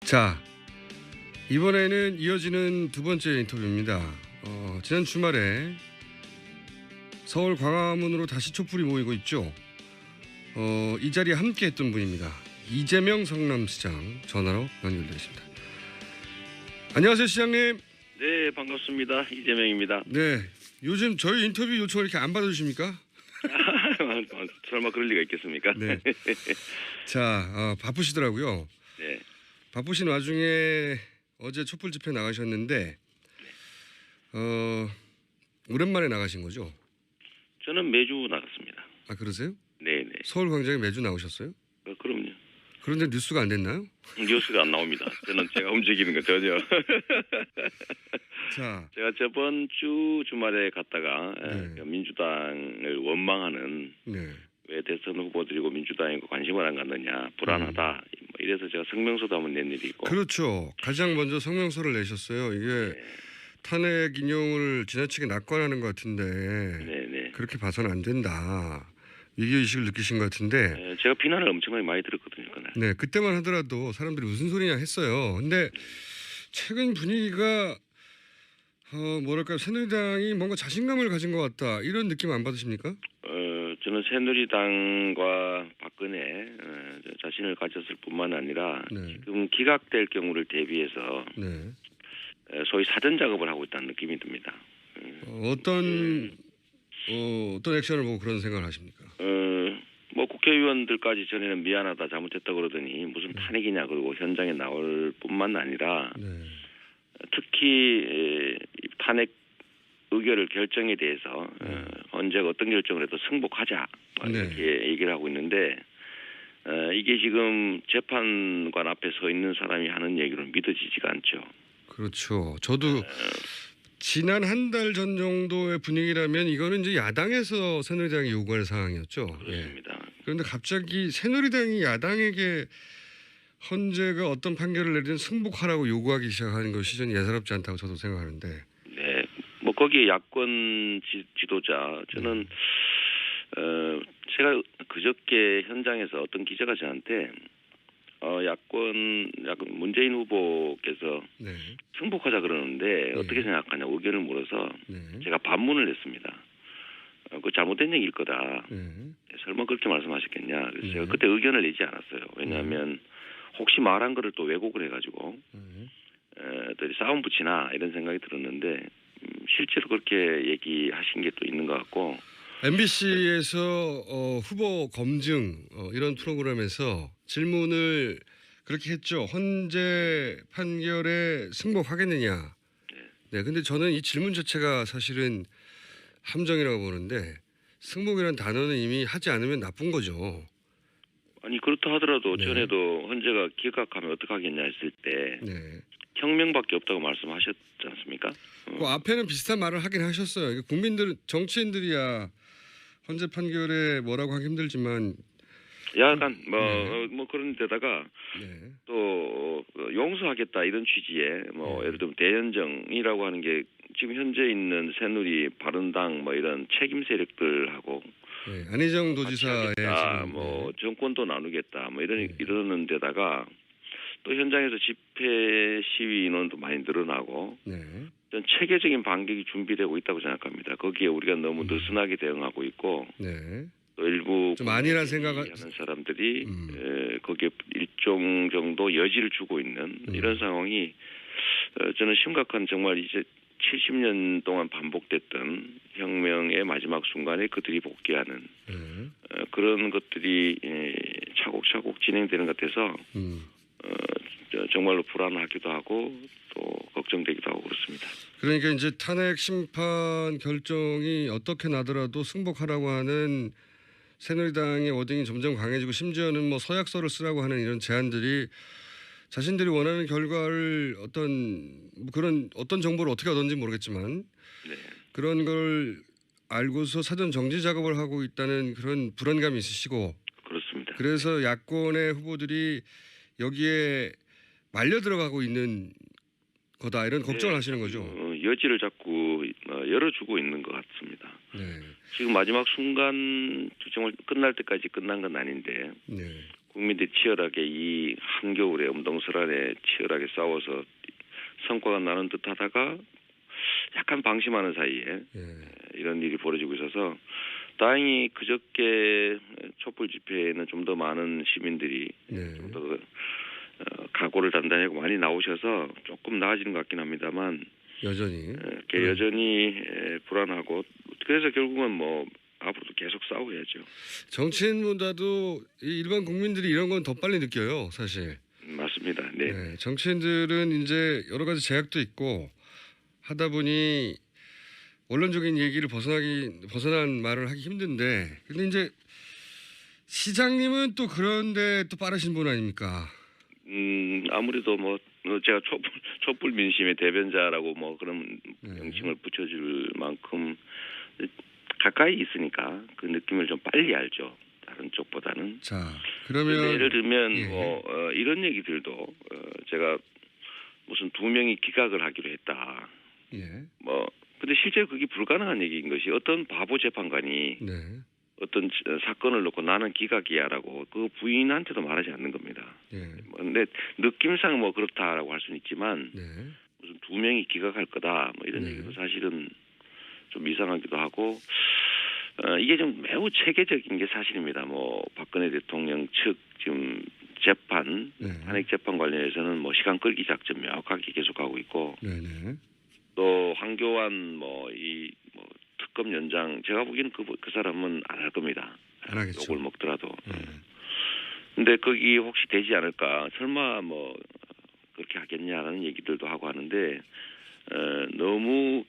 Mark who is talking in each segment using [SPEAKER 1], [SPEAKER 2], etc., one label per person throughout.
[SPEAKER 1] 자, 이번에는 이어지는 두 번째 인터뷰입니다. 지난 주말에 서울 광화문으로 다시 촛불이 모이고 있죠. 이 자리에 함께했던 분입니다. 이재명 성남시장 전화로 연결되겠습니다. 안녕하세요, 시장님.
[SPEAKER 2] 네, 반갑습니다. 이재명입니다.
[SPEAKER 1] 네, 요즘 저희 인터뷰 요청을 이렇게 안 받아주십니까?
[SPEAKER 2] 설마 그럴 리가 있겠습니까?
[SPEAKER 1] 네. 자, 바쁘시더라고요.
[SPEAKER 2] 네.
[SPEAKER 1] 바쁘신 와중에 어제 촛불 집회 나가셨는데 오랜만에 나가신 거죠?
[SPEAKER 2] 저는 매주 나갔습니다.
[SPEAKER 1] 아, 그러세요?
[SPEAKER 2] 네네.
[SPEAKER 1] 서울 광장에 매주 나오셨어요?
[SPEAKER 2] 그럼요.
[SPEAKER 1] 그런데 뉴스가 안 됐나요?
[SPEAKER 2] 뉴스가 안 나옵니다. 저는 제가 움직이는 거 전혀.
[SPEAKER 1] 자,
[SPEAKER 2] 제가 저번 주 주말에 갔다가
[SPEAKER 1] 네.
[SPEAKER 2] 민주당을 원망하는
[SPEAKER 1] 네.
[SPEAKER 2] 왜 대선 후보들이고 민주당이고 관심을 안 갖느냐 불안하다 뭐 이래서 제가 성명서도 한번 낸 일이 있고.
[SPEAKER 1] 그렇죠. 가장 먼저 성명서를 내셨어요. 이게 탄핵 인용을 지나치게 낙관하는 것 같은데
[SPEAKER 2] 네네.
[SPEAKER 1] 그렇게 봐서는 안 된다. 위기의식을 느끼신 것 같은데
[SPEAKER 2] 네, 제가 비난을 엄청나게 많이 들었거든요. 그날.
[SPEAKER 1] 네, 그때만 하더라도 사람들이 무슨 소리냐 했어요. 근데 최근 분위기가 뭐랄까 새누리당이 뭔가 자신감을 가진 것 같다 이런 느낌 안 받으십니까?
[SPEAKER 2] 저는 새누리당과 박근혜 자신을 가졌을 뿐만 아니라
[SPEAKER 1] 네.
[SPEAKER 2] 지금 기각될 경우를 대비해서
[SPEAKER 1] 네.
[SPEAKER 2] 소위 사전 작업을 하고 있다는 느낌이 듭니다.
[SPEAKER 1] 어떤 액션을 보고 그런 생각을 하십니까?
[SPEAKER 2] 뭐 국회의원들까지 전에는 미안하다 잘못했다 그러더니 무슨 탄핵이냐 그러고 현장에 나올 뿐만 아니라
[SPEAKER 1] 네.
[SPEAKER 2] 특히 탄핵 의결을 결정에 대해서 언제가 어떤 결정을 해도 승복하자 이렇게 얘기를 하고 있는데 이게 지금 재판관 앞에 서 있는 사람이 하는 얘기로는 믿어지지가 않죠.
[SPEAKER 1] 그렇죠. 저도 지난 한 달 전 정도의 분위기라면 이거는 이제 야당에서 새누리당이 요구할 사항이었죠.
[SPEAKER 2] 그렇습니다.
[SPEAKER 1] 예. 그런데 갑자기 새누리당이 야당에게 헌재가 어떤 판결을 내리든 승복하라고 요구하기 시작하는 것이 전 예사롭지 않다고 저도 생각하는데.
[SPEAKER 2] 네, 뭐 거기에 야권 지도자 저는 제가 그저께 현장에서 어떤 기자가 저한테 야권 문재인 후보께서
[SPEAKER 1] 네.
[SPEAKER 2] 승복하자 그러는데 어떻게 생각하냐 의견을 물어서 제가 반문을 했습니다. 그 잘못된 얘기일 거다. 설마 그렇게 말씀하셨겠냐. 그래서 제가 그때 의견을 내지 않았어요. 왜냐하면 혹시 말한 거를 또 왜곡을 해가지고 또 싸움 붙이나 이런 생각이 들었는데 실제로 그렇게 얘기하신 게 또 있는 것 같고.
[SPEAKER 1] MBC에서 후보 검증 이런 프로그램에서 질문을 그렇게 했죠. 헌재 판결에 승복하겠느냐. 네, 근데 저는 이 질문 자체가 사실은 함정이라고 보는데 승복이라는 단어는 이미 하지 않으면 나쁜 거죠.
[SPEAKER 2] 아니 그렇다 하더라도 전에도 헌재가 기각하면 어떡하겠냐 했을 때 혁명밖에 없다고 말씀하셨지 않습니까?
[SPEAKER 1] 그 앞에는 비슷한 말을 하긴 하셨어요. 국민들 정치인들이야 헌재 판결에 뭐라고 하기 힘들지만
[SPEAKER 2] 약간 뭐 그런 데다가 또 용서하겠다 이런 취지의 뭐 예를 들면 대연정이라고 하는 게 지금 현재 있는 새누리 바른당 뭐 이런 책임 세력들하고
[SPEAKER 1] 안희정 도지사의 지금
[SPEAKER 2] 뭐 정권도 나누겠다 뭐 이러는 데다가 또 현장에서 집회 시위 인원도 많이 늘어나고 전 체계적인 반격이 준비되고 있다고 생각합니다. 거기에 우리가 너무 느슨하게 대응하고 있고 또 일부
[SPEAKER 1] 좀 아니란 생각을
[SPEAKER 2] 하는 사람들이 거기에 일종 정도 여지를 주고 있는 이런 상황이 저는 심각한 정말 이제 70년 동안 반복됐던 혁명의 마지막 순간에 그들이 복귀하는 그런 것들이 차곡차곡 진행되는 것 같아서 정말로 불안하기도 하고 또 걱정되기도 하고 그렇습니다.
[SPEAKER 1] 그러니까 이제 탄핵 심판 결정이 어떻게 나더라도 승복하라고 하는 새누리당의 워딩이 점점 강해지고 심지어는 뭐 서약서를 쓰라고 하는 이런 제안들이 자신들이 원하는 결과를 어떤 정보를 어떻게 얻었는지 모르겠지만 그런 걸 알고서 사전 정지 작업을 하고 있다는 그런 불안감이 있으시고
[SPEAKER 2] 그렇습니다.
[SPEAKER 1] 그래서 야권의 후보들이 여기에 말려 들어가고 있는 거다 이런 걱정을 하시는 거죠.
[SPEAKER 2] 여지를 자꾸 열어주고 있는 것 같습니다. 지금 마지막 순간 정말 끝날 때까지 끝난 건 아닌데 국민들이 치열하게 이 한겨울에 엄동설안에 치열하게 싸워서 성과가 나는 듯하다가 약간 방심하는 사이에 이런 일이 벌어지고 있어서 다행히 그저께 촛불 집회에는 좀 더 많은 시민들이 좀 더 각오를 단단히 하고 많이 나오셔서 조금 나아지는 것 같긴 합니다만 여전히 불안하고 그래서 결국은 뭐 앞으로도 계속 싸워야죠.
[SPEAKER 1] 정치인보다도 일반 국민들이 이런 건 더 빨리 느껴요, 사실.
[SPEAKER 2] 맞습니다. 네.
[SPEAKER 1] 정치인들은 이제 여러 가지 제약도 있고 하다 보니 원론적인 얘기를 벗어난 말을 하기 힘든데, 근데 이제 시장님은 또 그런데 또 빠르신 분 아닙니까?
[SPEAKER 2] 아무래도 뭐 제가 촛불 민심의 대변자라고 뭐 그런 명칭을 붙여줄 만큼 가까이 있으니까 그 느낌을 좀 빨리 알죠. 다른 쪽보다는.
[SPEAKER 1] 자, 그러면
[SPEAKER 2] 예를 들면 이런 얘기들도 제가 무슨 2명이 기각을 하기로 했다. 뭐 근데 실제 그게 불가능한 얘기인 것이 어떤 바보 재판관이 어떤 사건을 놓고 나는 기각이야라고 그 부인한테도 말하지 않는 겁니다. 근데 느낌상 뭐 그렇다라고 할 수는 있지만 무슨 2명이 기각할 거다 뭐 이런 얘기도 사실은 좀 이상하기도 하고 이게 좀 매우 체계적인 게 사실입니다. 뭐 박근혜 대통령 측 지금 재판 탄핵 재판 관련해서는 뭐 시간 끌기 작전 명확하게 계속하고 있고 또 황교안 뭐 이 뭐 특검 연장 제가 보기에는 그 사람은 안 할 겁니다.
[SPEAKER 1] 안 하겠죠.
[SPEAKER 2] 욕을 먹더라도. 근데 거기 혹시 되지 않을까? 설마 뭐 그렇게 하겠냐라는 얘기들도 하고 하는데 너무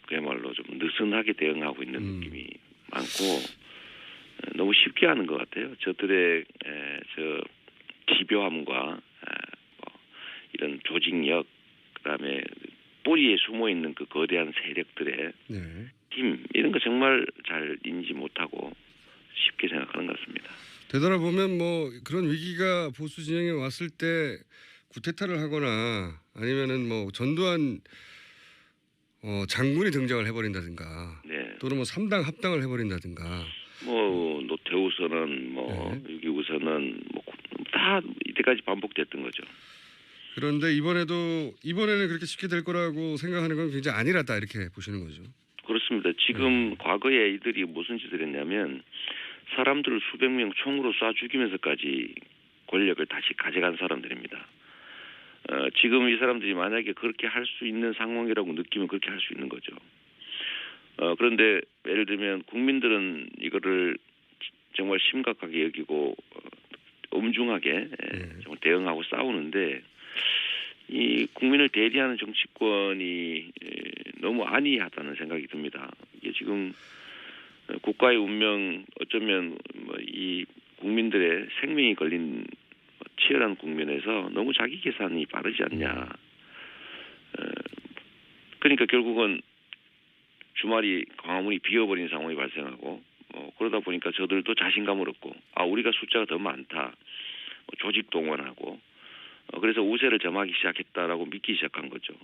[SPEAKER 2] 그야말로 좀 느슨하게 대응하고 있는 느낌이 많고 너무 쉽게 하는 것 같아요. 저들의 저 기묘함과 뭐 이런 조직력 그다음에 뿌리에 숨어 있는 그 거대한 세력들의 힘 이런 거 정말 잘 인지 못하고 쉽게 생각하는 것 같습니다.
[SPEAKER 1] 되돌아보면 뭐 그런 위기가 보수 진영에 왔을 때 구테타를 하거나 아니면은 뭐 전두환 장군이 등장을 해버린다든가 또는 뭐 3당 합당을 해버린다든가
[SPEAKER 2] 뭐 노태우선언 뭐 6.25선언 뭐 다 이때까지 반복됐던 거죠.
[SPEAKER 1] 그런데 이번에는 그렇게 쉽게 될 거라고 생각하는 건 굉장히 아니라다 이렇게 보시는 거죠.
[SPEAKER 2] 그렇습니다. 지금 과거에 이들이 무슨 짓을 했냐면 사람들을 수백 명 총으로 쏴 죽이면서까지 권력을 다시 가져간 사람들입니다. 지금 이 사람들이 만약에 그렇게 할 수 있는 상황이라고 느끼면 그렇게 할 수 있는 거죠. 그런데 예를 들면 국민들은 이거를 정말 심각하게 여기고 엄중하게 정말 대응하고 싸우는데 이 국민을 대리하는 정치권이 너무 안이하다는 생각이 듭니다. 이게 지금 국가의 운명 어쩌면 뭐 이 국민들의 생명이 걸린 치열한 국면에서 너무 자기 계산이 빠르지 않냐. 그러니까 결국은 주말이 광화문이 비어버린 상황이 발생하고 그러다 보니까 저들도 자신감을 얻고 우리가 숫자가 더 많다. 조직 동원하고 그래서 우세를 점하기 시작했다라고 믿기 시작한 거죠.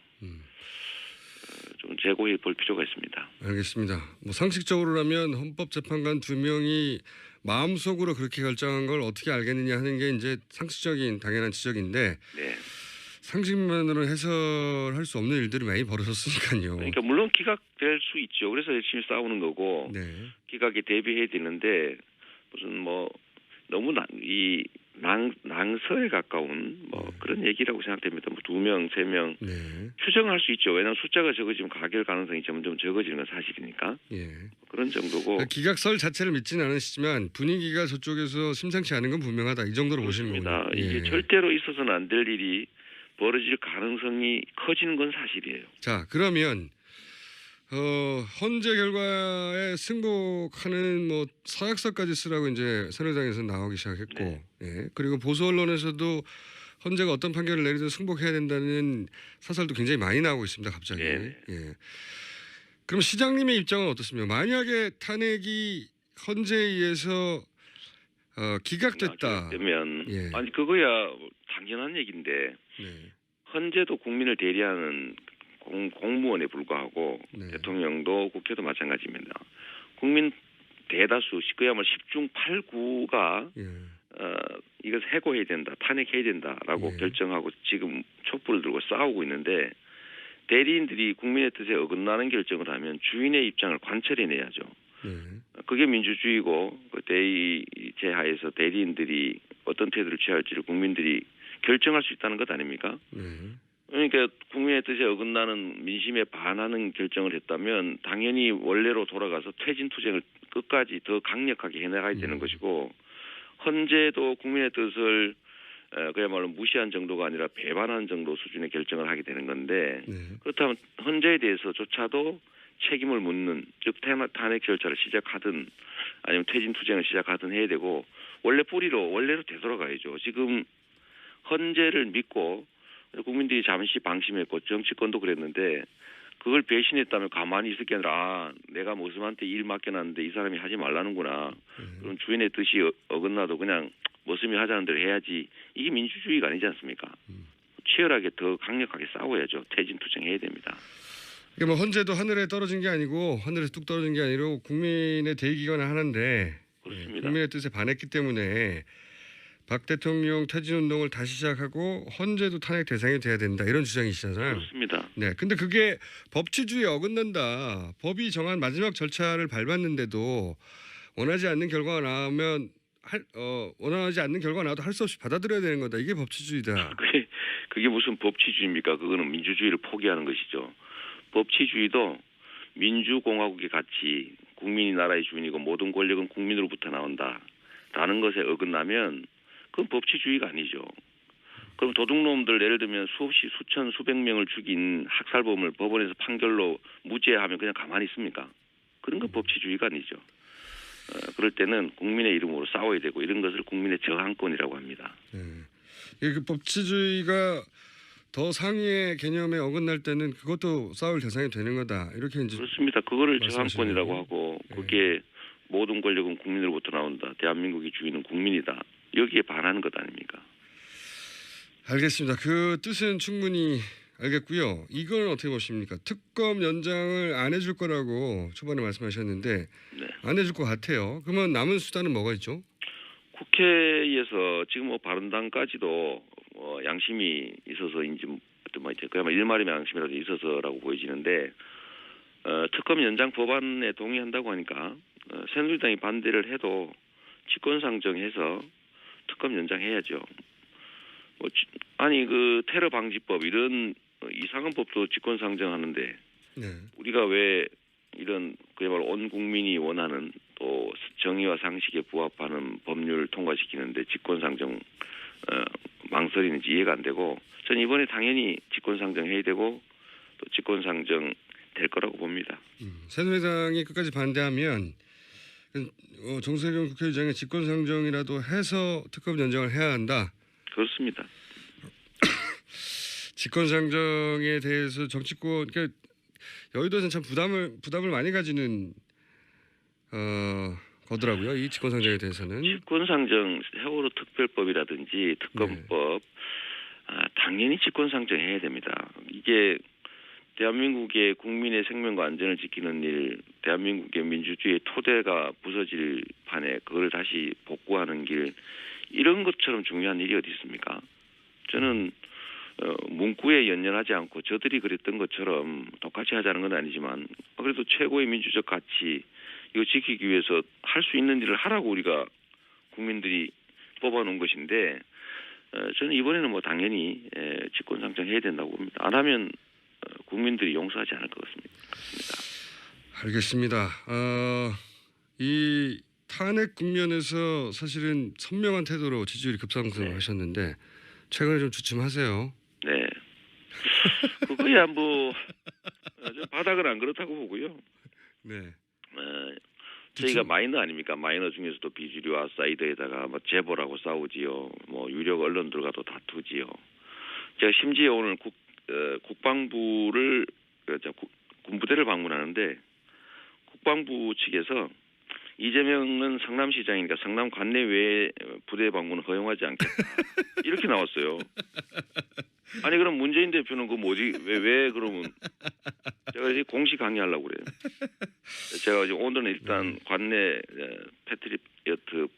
[SPEAKER 2] 좀 재고해 볼 필요가 있습니다.
[SPEAKER 1] 알겠습니다. 뭐 상식적으로라면 헌법재판관 2명이 마음속으로 그렇게 결정한 걸 어떻게 알겠느냐 하는 게 이제 상식적인 당연한 지적인데 상식만으로 해설할 수 없는 일들이 많이 벌어졌으니까요.
[SPEAKER 2] 그러니까 물론 기각될 수 있죠. 그래서 열심히 싸우는 거고 기각에 대비해야 되는데 무슨 뭐 너무 낭설에 가까운 뭐 그런 얘기라고 생각됩니다. 뭐 2명, 3명 추정할 수 있죠. 왜냐하면 숫자가 적어지면 가결 가능성이 점점 적어지는 건 사실이니까. 그런 정도고.
[SPEAKER 1] 기각설 자체를 믿지는 않으시지만 분위기가 저쪽에서 심상치 않은 건 분명하다. 이 정도로 보시는 거군요.
[SPEAKER 2] 이게 절대로 있어서는 안 될 일이 벌어질 가능성이 커지는 건 사실이에요.
[SPEAKER 1] 자, 그러면 헌재 결과에 승복하는 뭐 서약서까지 쓰라고 이제 새누리당에서 나오기 시작했고, 그리고 보수 언론에서도 헌재가 어떤 판결을 내리든 승복해야 된다는 사설도 굉장히 많이 나오고 있습니다. 갑자기. 그럼 시장님의 입장은 어떻습니까? 만약에 탄핵이 헌재에 의해서 기각됐다.
[SPEAKER 2] 그러면 아니 그거야 당연한 얘기인데 헌재도 국민을 대리하는 공무원에 불과하고 대통령도 국회도 마찬가지입니다. 국민 대다수 그야말로 10중 8구가 이것을 해고해야 된다, 탄핵해야 된다라고
[SPEAKER 1] 네.
[SPEAKER 2] 결정하고 지금 촛불을 들고 싸우고 있는데 대리인들이 국민의 뜻에 어긋나는 결정을 하면 주인의 입장을 관철해내야죠.
[SPEAKER 1] 네.
[SPEAKER 2] 그게 민주주의고 그 대의제 하에서 대리인들이 어떤 태도를 취할지를 국민들이 결정할 수 있다는 것 아닙니까?
[SPEAKER 1] 네.
[SPEAKER 2] 그러니까 국민의 뜻에 어긋나는 민심에 반하는 결정을 했다면 당연히 원래로 돌아가서 퇴진 투쟁을 끝까지 더 강력하게 해나가야 되는 것이고 헌재도 국민의 뜻을 그야말로 무시한 정도가 아니라 배반한 정도 수준의 결정을 하게 되는 건데
[SPEAKER 1] 네.
[SPEAKER 2] 그렇다면 헌재에 대해서조차도 책임을 묻는 즉 탄핵 절차를 시작하든 아니면 퇴진 투쟁을 시작하든 해야 되고 원래로 되돌아가야죠. 지금 헌재를 믿고 국민들이 잠시 방심했고 정치권도 그랬는데 그걸 배신했다면 가만히 있을 게 아니라 내가 모습한테 일 맡겨놨는데 이 사람이 하지 말라는구나. 그럼 주인의 뜻이 어긋나도 그냥 모습이 하자는 대로 해야지. 이게 민주주의가 아니지 않습니까? 치열하게 더 강력하게 싸워야죠. 퇴진 투쟁해야 됩니다.
[SPEAKER 1] 이게 뭐 헌재도 하늘에 떨어진 게 아니고 하늘에서 뚝 떨어진 게 아니고 국민의 대의기관을 하는데
[SPEAKER 2] 그렇습니다.
[SPEAKER 1] 국민의 뜻에 반했기 때문에 박 대통령 퇴진 운동을 다시 시작하고 헌재도 탄핵 대상이 돼야 된다 이런 주장이시잖아요.
[SPEAKER 2] 그렇습니다.
[SPEAKER 1] 네, 근데 그게 법치주의에 어긋난다. 법이 정한 마지막 절차를 밟았는데도 원하지 않는 결과가 나오면 원하지 않는 결과가 나와도 할 수 없이 받아들여야 되는 거다. 이게 법치주의다.
[SPEAKER 2] 그게 무슨 법치주의입니까? 그거는 민주주의를 포기하는 것이죠. 법치주의도 민주공화국의 가치, 국민이 나라의 주인이고 모든 권력은 국민으로부터 나온다라는 것에 어긋나면 그건 법치주의가 아니죠. 그럼 도둑놈들 예를 들면 수없이 수천 수백 명을 죽인 학살범을 법원에서 판결로 무죄하면 그냥 가만히 있습니까? 그런 건 법치주의가 아니죠. 그럴 때는 국민의 이름으로 싸워야 되고 이런 것을 국민의 저항권이라고 합니다.
[SPEAKER 1] 네. 그 법치주의가 더 상위의 개념에 어긋날 때는 그것도 싸울 대상이 되는 거다. 이렇게 이제
[SPEAKER 2] 그렇습니다. 그거를 저항권이라고
[SPEAKER 1] 거예요?
[SPEAKER 2] 하고 그게 모든 권력은 국민으로부터 나온다. 대한민국의 주인은 국민이다. 여기에 반하는 것 아닙니까?
[SPEAKER 1] 알겠습니다. 그 뜻은 충분히 알겠고요. 이건 어떻게 보십니까? 특검 연장을 안 해줄 거라고 초반에 말씀하셨는데
[SPEAKER 2] 네.
[SPEAKER 1] 안 해줄 것 같아요. 그러면 남은 수단은 뭐가 있죠?
[SPEAKER 2] 국회에서 지금 뭐 바른당까지도 양심이 있어서인지 그야말로 일말의 양심이라도 있어서라고 보여지는데 특검 연장 법안에 동의한다고 하니까 새누리당이 반대를 해도 직권상정해서 특검 연장해야죠. 아니 그 테러 방지법 이런 이상한 법도 직권상정하는데
[SPEAKER 1] 네.
[SPEAKER 2] 우리가 왜 이런 그야말로 온 국민이 원하는 또 정의와 상식에 부합하는 법률을 통과시키는데 직권상정 망설이는지 이해가 안 되고 저는 이번에 당연히 직권상정해야 되고 또 직권상정 될 거라고 봅니다.
[SPEAKER 1] 새누리당이 끝까지 반대하면 정세균 국회의장의 직권상정이라도 해서 특검 연장을 해야 한다.
[SPEAKER 2] 그렇습니다.
[SPEAKER 1] 직권상정에 대해서 정치권 그러니까 여의도에서는 참 부담을 많이 가지는 거더라고요. 이 직권상정에 대해서는.
[SPEAKER 2] 직권상정 세월호 특별법이라든지 특검법 당연히 직권상정해야 됩니다. 이게 대한민국의 국민의 생명과 안전을 지키는 일, 대한민국의 민주주의의 토대가 부서질 판에 그걸 다시 복구하는 길 이런 것처럼 중요한 일이 어디 있습니까? 저는 문구에 연연하지 않고 저들이 그랬던 것처럼 똑같이 하자는 건 아니지만 그래도 최고의 민주적 가치 이거 지키기 위해서 할 수 있는 일을 하라고 우리가 국민들이 뽑아놓은 것인데 저는 이번에는 뭐 당연히 직권상정해야 된다고 봅니다. 안 하면 국민들이 용서하지 않을 것 같습니다.
[SPEAKER 1] 알겠습니다. 이 탄핵 국면에서 사실은 선명한 태도로 지지율이 급상승을 하셨는데 최근에 좀 주춤하세요.
[SPEAKER 2] 네. 그거야 뭐 바닥은 안 그렇다고 보고요.
[SPEAKER 1] 네.
[SPEAKER 2] 저희가 마이너 아닙니까? 마이너 중에서도 비주류와 사이드에다가 뭐 재벌하고 싸우지요. 뭐 유력 언론들과도 다투지요. 제가 심지어 오늘 국방부를 군부대를 방문하는데 국방부 측에서 이재명은 성남시장이니까 성남 관내 외에 부대 방문은 허용하지 않겠다. 이렇게 나왔어요. 아니 그럼 문재인 대표는 그 뭐지? 왜 그러면 제가 이제 공식 강의하려고 그래요. 제가 이제 오늘은 일단 관내 패트리어트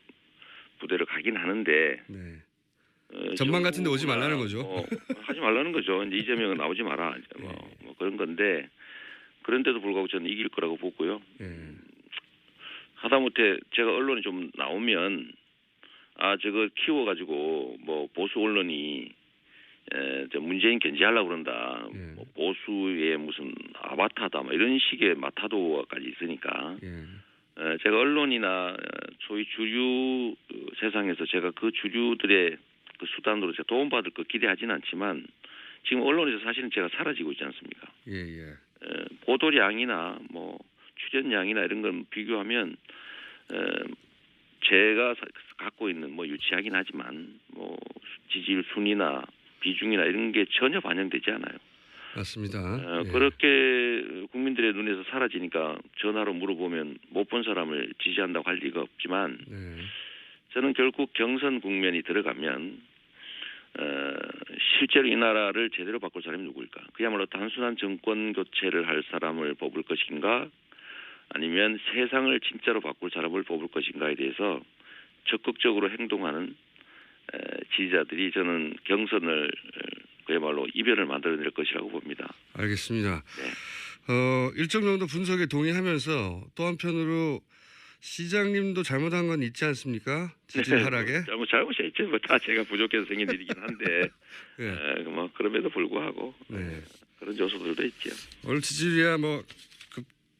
[SPEAKER 2] 부대를 가기 하긴 하는데
[SPEAKER 1] 네. 전망 같은데 오지 말라는 거죠.
[SPEAKER 2] 하지 말라는 거죠. 이제 이재명은 나오지 마라. 뭐 그런 건데 그런데도 불구하고 저는 이길 거라고 보고요. 하다못해 제가 언론에 좀 나오면 저거 키워가지고 뭐 보수 언론이 저 문재인 견제하려고 그런다. 뭐 보수의 무슨 아바타다. 뭐 이런 식의 마타도까지 있으니까 제가 언론이나 소위 주류 세상에서 제가 그 주류들의 그 수단으로 제가 도움받을 거 기대하지는 않지만 지금 언론에서 사실은 제가 사라지고 있지 않습니까? 보도량이나 뭐 출연량이나 이런 걸 비교하면 제가 갖고 있는 뭐 유치하긴 하지만 뭐 지지율 순위나 비중이나 이런 게 전혀 반영되지 않아요.
[SPEAKER 1] 맞습니다.
[SPEAKER 2] 그렇게 국민들의 눈에서 사라지니까 전화로 물어보면 못 본 사람을 지지한다고 할 리가 없지만 저는 결국 경선 국면이 들어가면 실제로 이 나라를 제대로 바꿀 사람이 누구일까? 그야말로 단순한 정권 교체를 할 사람을 뽑을 것인가? 아니면 세상을 진짜로 바꿀 사람을 뽑을 것인가에 대해서 적극적으로 행동하는 지지자들이 저는 경선을 그야말로 이변을 만들어낼 것이라고 봅니다.
[SPEAKER 1] 알겠습니다. 일정 정도 분석에 동의하면서 또 한편으로 시장님도 잘못한 건 있지 않습니까? 지지율 하락에.
[SPEAKER 2] 잘못이 있죠. 다 제가 부족해서 생긴 일이긴 한데 뭐 그럼에도 불구하고 그런 요소들도 있죠.
[SPEAKER 1] 오늘 지지율이야 뭐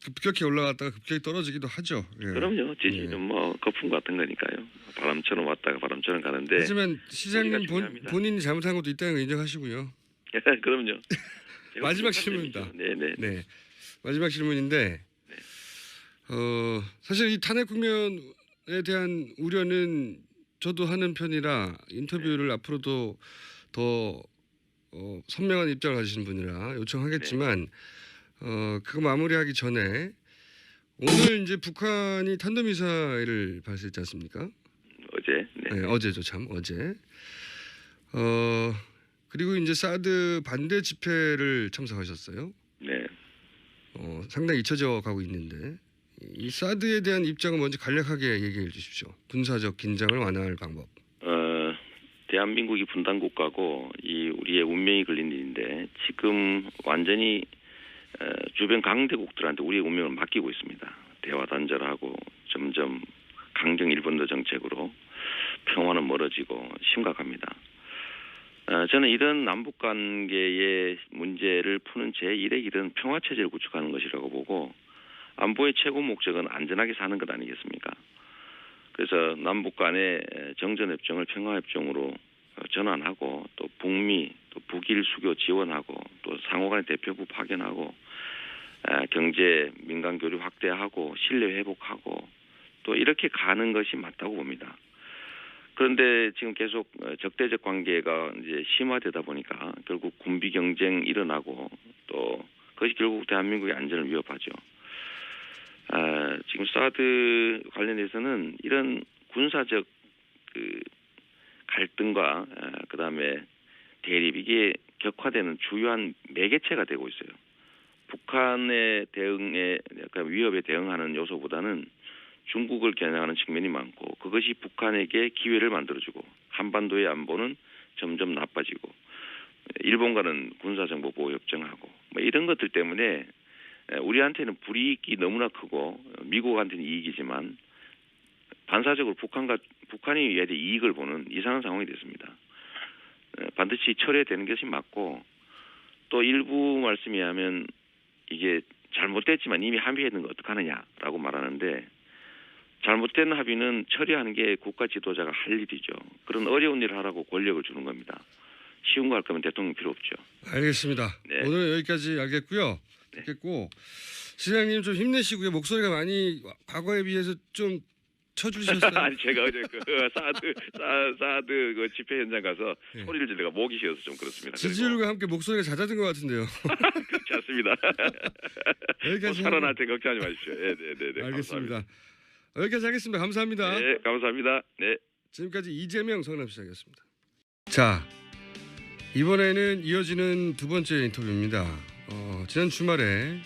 [SPEAKER 1] 급격히 올라갔다가 급격히 떨어지기도 하죠.
[SPEAKER 2] 그럼요. 지지는 뭐 거품 같은 거니까요. 바람처럼 왔다가 바람처럼 가는데.
[SPEAKER 1] 하지만 시장님 본인이 잘못한 것도 있다는 걸 인정하시고요.
[SPEAKER 2] 그럼요.
[SPEAKER 1] 마지막 질문입니다. 네. 마지막 질문인데 사실 이 탄핵 국면에 대한 우려는 저도 하는 편이라 인터뷰를 앞으로도 더 선명한 입장을 가지신 분이라 요청하겠지만 그거 마무리하기 전에 오늘 이제 북한이 탄도미사일을 발사했지 않습니까?
[SPEAKER 2] 어제.
[SPEAKER 1] 어제죠, 참 어제. 그리고 이제 사드 반대 집회를 참석하셨어요. 상당히 잊혀져 가고 있는데 이 사드에 대한 입장을 먼저 간략하게 얘기해 주십시오. 군사적 긴장을 완화할 방법.
[SPEAKER 2] 대한민국이 분단 국가고 이 우리의 운명이 걸린 일인데 지금 완전히 주변 강대국들한테 우리의 운명을 맡기고 있습니다. 대화 단절하고 점점 강경 일본도 정책으로 평화는 멀어지고 심각합니다. 저는 이런 남북 관계의 문제를 푸는 제1의 길은 평화 체제를 구축하는 것이라고 보고 안보의 최고 목적은 안전하게 사는 것 아니겠습니까? 그래서 남북 간의 정전협정을 평화협정으로 전환하고 또 북미, 또 북일 수교 지원하고 또 상호간의 대표부 파견하고 경제 민간 교류 확대하고 신뢰 회복하고 또 이렇게 가는 것이 맞다고 봅니다. 그런데 지금 계속 적대적 관계가 이제 심화되다 보니까 결국 군비 경쟁 일어나고 또 그것이 결국 대한민국의 안전을 위협하죠. 지금 사드 관련해서는 이런 군사적 그 갈등과 그다음에 대립 이게 격화되는 주요한 매개체가 되고 있어요. 북한의 대응에 약간 위협에 대응하는 요소보다는 중국을 겨냥하는 측면이 많고 그것이 북한에게 기회를 만들어주고 한반도의 안보는 점점 나빠지고 일본과는 군사정보보호협정하고 뭐 이런 것들 때문에 우리한테는 불이익이 너무나 크고 미국한테는 이익이지만 반사적으로 북한이 얘의 이익을 보는 이상한 상황이 됐습니다. 반드시 철회되는 것이 맞고 또 일부 말씀이 하면 이게 잘못됐지만 이미 합의했는 거 어떡하느냐라고 말하는데 잘못된 합의는 처리하는 게 국가 지도자가 할 일이죠. 그런 어려운 일을 하라고 권력을 주는 겁니다. 쉬운 거 할 거면 대통령 필요 없죠.
[SPEAKER 1] 알겠습니다. 오늘 여기까지 알겠고요. 듣겠고 시장님 좀 힘내시고요. 목소리가 많이 과거에 비해서 좀 쳐주셨어요.
[SPEAKER 2] 아니 제가 어제 그 사드 그 집회 현장 가서 소리를 지르가 목이 쉬어서 좀 그렇습니다.
[SPEAKER 1] 지지율과 함께 목소리가 잦아든 것 같은데요.
[SPEAKER 2] 그렇지 않습니다. 여기까지 살아날 때 걱정하지 마십시오. 네.
[SPEAKER 1] 알겠습니다. 감사합니다. 여기까지 하겠습니다. 감사합니다.
[SPEAKER 2] 네, 감사합니다. 네.
[SPEAKER 1] 지금까지 이재명 성남시장이었습니다. 자, 이번에는 이어지는 두 번째 인터뷰입니다. 지난 주말에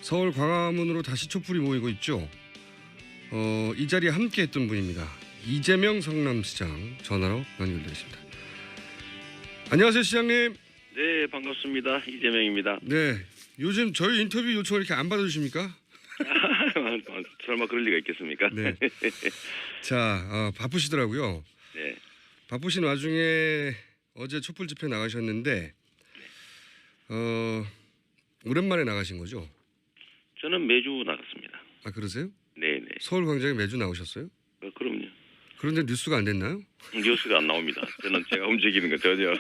[SPEAKER 1] 서울 광화문으로 다시 촛불이 모이고 있죠. 이 자리에 함께했던 분입니다. 이재명 성남시장 전화로 연결되어 있습니다. 안녕하세요, 시장님.
[SPEAKER 2] 네, 반갑습니다. 이재명입니다.
[SPEAKER 1] 네, 요즘 저희 인터뷰 요청을 이렇게 안 받아주십니까?
[SPEAKER 2] 설마 그럴 리가 있겠습니까?
[SPEAKER 1] 네. 자, 바쁘시더라고요.
[SPEAKER 2] 네.
[SPEAKER 1] 바쁘신 와중에 어제 촛불 집회 나가셨는데 오랜만에 나가신 거죠?
[SPEAKER 2] 저는 매주 나갔습니다.
[SPEAKER 1] 아, 그러세요?
[SPEAKER 2] 네네.
[SPEAKER 1] 서울 광장에 매주 나오셨어요?
[SPEAKER 2] 그럼요.
[SPEAKER 1] 그런데 뉴스가 안 됐나요?
[SPEAKER 2] 뉴스가 안 나옵니다. 저는 제가 움직이는 거 전혀.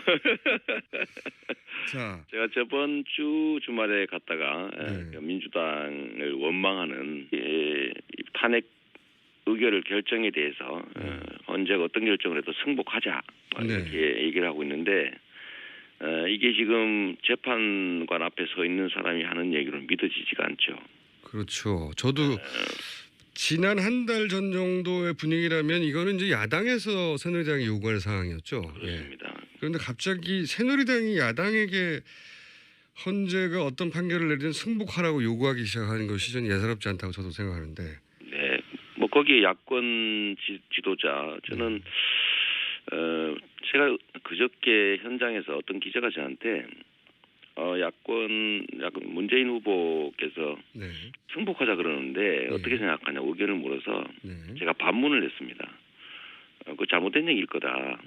[SPEAKER 1] 자,
[SPEAKER 2] 제가 저번 주 주말에 갔다가
[SPEAKER 1] 네.
[SPEAKER 2] 민주당을 원망하는 탄핵 의결을 결정에 대해서 언제가 어떤 결정을 해도 승복하자 이렇게 얘기를 하고 있는데 이게 지금 재판관 앞에 서 있는 사람이 하는 얘기로는 믿어지지가 않죠.
[SPEAKER 1] 그렇죠. 저도 지난 한 달 전 정도의 분위기라면 이거는 이제 야당에서 새누리당이 요구하는 상황이었죠.
[SPEAKER 2] 그렇습니다.
[SPEAKER 1] 그런데 갑자기 새누리당이 야당에게 헌재가 어떤 판결을 내리든 승복하라고 요구하기 시작하는 것이 전 예사롭지 않다고 저도 생각하는데.
[SPEAKER 2] 네, 뭐 거기에 야권 지도자 저는 제가 그저께 현장에서 어떤 기자가 저한테 야권 문재인 후보께서
[SPEAKER 1] 네.
[SPEAKER 2] 승복하자 그러는데 어떻게 생각하냐 의견을 물어서 제가 반문을 했습니다. 그 잘못된 얘기일 거다.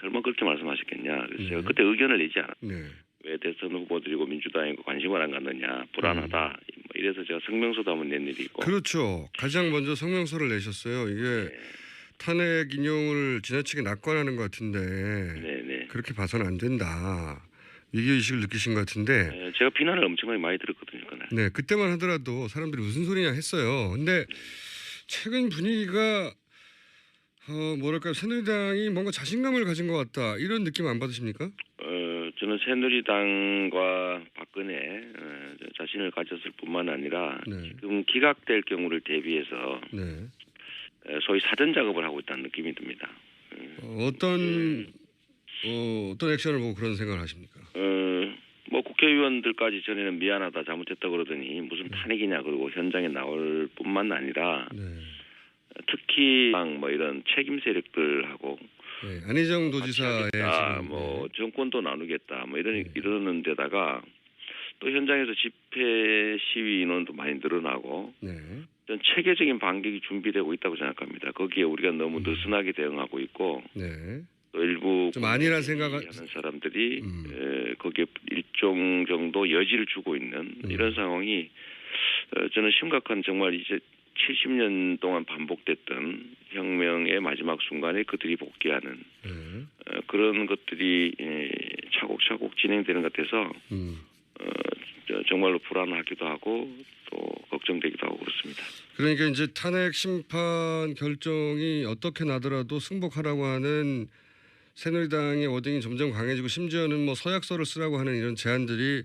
[SPEAKER 2] 설마 그렇게 말씀하셨겠냐. 그래서 제가 그때 의견을 내지 않았어요. 왜 대선 후보들이고 민주당이고 관심을 안 갖느냐 불안하다. 뭐 이래서 제가 성명서도 한번 낸 일이 있고.
[SPEAKER 1] 그렇죠. 가장 먼저 성명서를 내셨어요. 이게 탄핵 인용을 지나치게 낙관하는 것 같은데
[SPEAKER 2] 네네.
[SPEAKER 1] 그렇게 봐서는 안 된다. 위기의식을 느끼신 것 같은데
[SPEAKER 2] 제가 비난을 엄청나게 많이 들었거든요. 그날.
[SPEAKER 1] 네, 그때만 하더라도 사람들이 무슨 소리냐 했어요. 근데 최근 분위기가 뭐랄까요, 새누리당이 뭔가 자신감을 가진 것 같다 이런 느낌 안 받으십니까?
[SPEAKER 2] 저는 새누리당과 박근혜 자신을 가졌을 뿐만 아니라 지금 기각될 경우를 대비해서 소위 사전 작업을 하고 있다는 느낌이 듭니다.
[SPEAKER 1] 어떤 액션을 보고 그런 생각을 하십니까?
[SPEAKER 2] 뭐 국회의원들까지 전에는 미안하다 잘못했다 그러더니 무슨 탄핵이냐 그러고 현장에 나올 뿐만 아니라 특히 뭐 이런 책임 세력들하고
[SPEAKER 1] 안희정 도지사의
[SPEAKER 2] 뭐 정권도 나누겠다 뭐 이러는 데다가 또 현장에서 집회 시위 인원도 많이 늘어나고 전 체계적인 반격이 준비되고 있다고 생각합니다. 거기에 우리가 너무 느슨하게 대응하고 있고 또 일부
[SPEAKER 1] 좀 아니란 생각을
[SPEAKER 2] 하는 사람들이 거기에 일정 정도 여지를 주고 있는 이런 상황이 저는 심각한 정말 이제 70년 동안 반복됐던 혁명의 마지막 순간에 그들이 복귀하는 그런 것들이 차곡차곡 진행되는 것 같아서 정말로 불안하기도 하고 또 걱정되기도 하고 그렇습니다.
[SPEAKER 1] 그러니까 이제 탄핵 심판 결정이 어떻게 나더라도 승복하라고 하는 새누리당의 워딩이 점점 강해지고 심지어는 뭐 서약서를 쓰라고 하는 이런 제안들이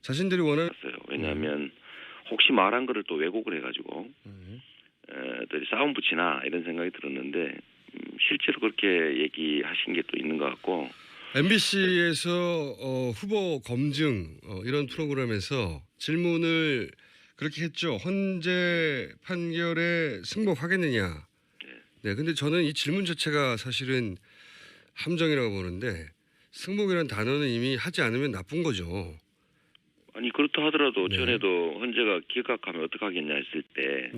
[SPEAKER 1] 자신들이 원하는
[SPEAKER 2] 왜냐하면 혹시 말한 거를 또 왜곡을 해가지고 싸움 붙이나 이런 생각이 들었는데 실제로 그렇게 얘기하신 게 또 있는 것 같고
[SPEAKER 1] MBC에서 후보 검증 이런 프로그램에서 질문을 그렇게 했죠. 헌재 판결에 승복하겠느냐. 네, 근데 저는 이 질문 자체가 사실은 함정이라고 보는데 승복이라는 단어는 이미 하지 않으면 나쁜 거죠.
[SPEAKER 2] 아니 그렇다 하더라도 전에도 헌재가 기각하면 어떡하겠냐 했을 때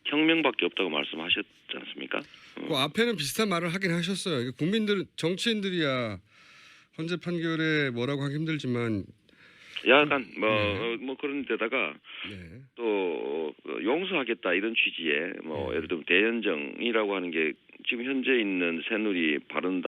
[SPEAKER 2] 혁명밖에 없다고 말씀하셨지 않습니까?
[SPEAKER 1] 그 앞에는 비슷한 말을 하긴 하셨어요. 국민들 정치인들이야 헌재 판결에 뭐라고 하기 힘들지만
[SPEAKER 2] 약간 뭐 그런 데다가 또 용서하겠다 이런 취지의 뭐 예를 들면 대연정이라고 하는 게 지금 현재 있는 새누리 바른당